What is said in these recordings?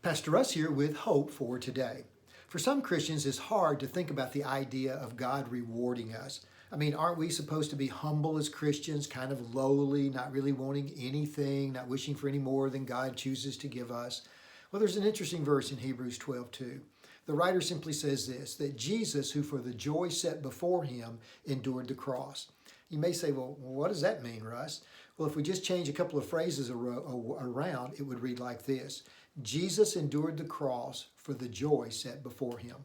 Pastor Russ here with hope for today. For some Christians, it's hard to think about the idea of God rewarding us. I mean, aren't we supposed to be humble as Christians, kind of lowly, not really wanting anything, not wishing for any more than God chooses to give us? Well, there's an interesting verse in Hebrews 12:2. The writer simply says this, that Jesus, who for the joy set before him, endured the cross. You may say, well, what does that mean, Russ? Well, if we just change a couple of phrases around, it would read like this. Jesus endured the cross for the joy set before him.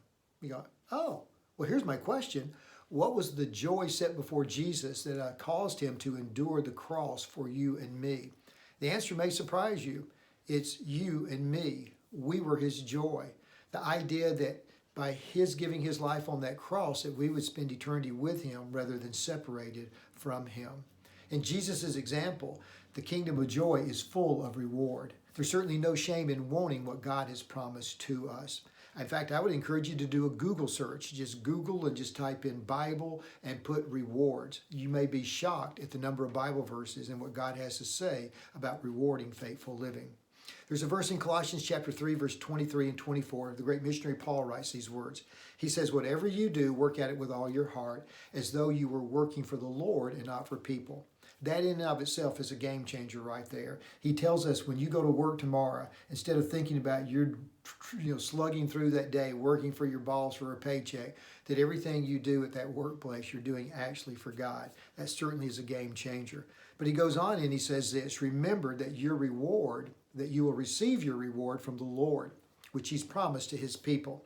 You go, oh, well, here's my question. What was the joy set before Jesus that caused him to endure the cross for you and me? The answer may surprise you. It's you and me. We were his joy. The idea that by his giving his life on that cross, that we would spend eternity with him rather than separated from him. In Jesus' example, the kingdom of joy is full of reward. There's certainly no shame in wanting what God has promised to us. In fact, I would encourage you to do a Google search. Just Google and just type in Bible and put rewards. You may be shocked at the number of Bible verses and what God has to say about rewarding faithful living. There's a verse in Colossians chapter 3, verse 23 and 24. The great missionary Paul writes these words. He says, whatever you do, work at it with all your heart, as though you were working for the Lord and not for people. That in and of itself is a game changer right there. He tells us when you go to work tomorrow, instead of thinking about you're slugging through that day, working for your boss for a paycheck, that everything you do at that workplace, you're doing actually for God. That certainly is a game changer. But he goes on and he says this, remember that your reward, that you will receive your reward from the Lord, which he's promised to his people,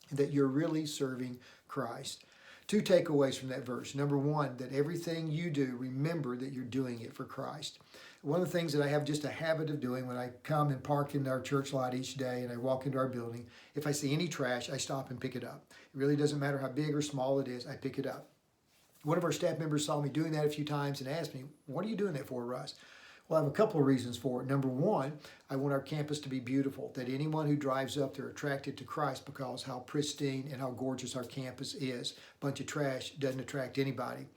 and that you're really serving Christ. Two takeaways from that verse. Number one, that everything you do, remember that you're doing it for Christ. One of the things that I have just a habit of doing when I come and park in our church lot each day and I walk into our building, if I see any trash, I stop and pick it up. It really doesn't matter how big or small it is, I pick it up. One of our staff members saw me doing that a few times and asked me, what are you doing that for, Russ? Well, I have a couple of reasons for it. Number one, I want our campus to be beautiful, that anyone who drives up there attracted to Christ because how pristine and how gorgeous our campus is. A bunch of trash doesn't attract anybody.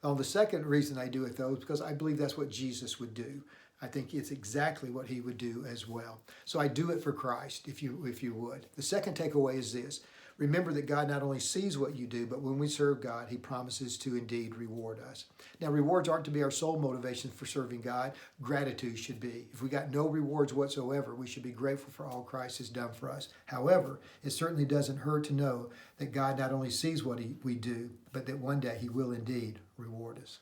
The second reason I do it, though, is because I believe that's what Jesus would do. I think it's exactly what he would do as well. So I do it for Christ, if you would. The second takeaway is this. Remember that God not only sees what you do, but when we serve God, he promises to indeed reward us. Now, rewards aren't to be our sole motivation for serving God. Gratitude should be. If we got no rewards whatsoever, we should be grateful for all Christ has done for us. However, it certainly doesn't hurt to know that God not only sees what we do, but that one day he will indeed reward us.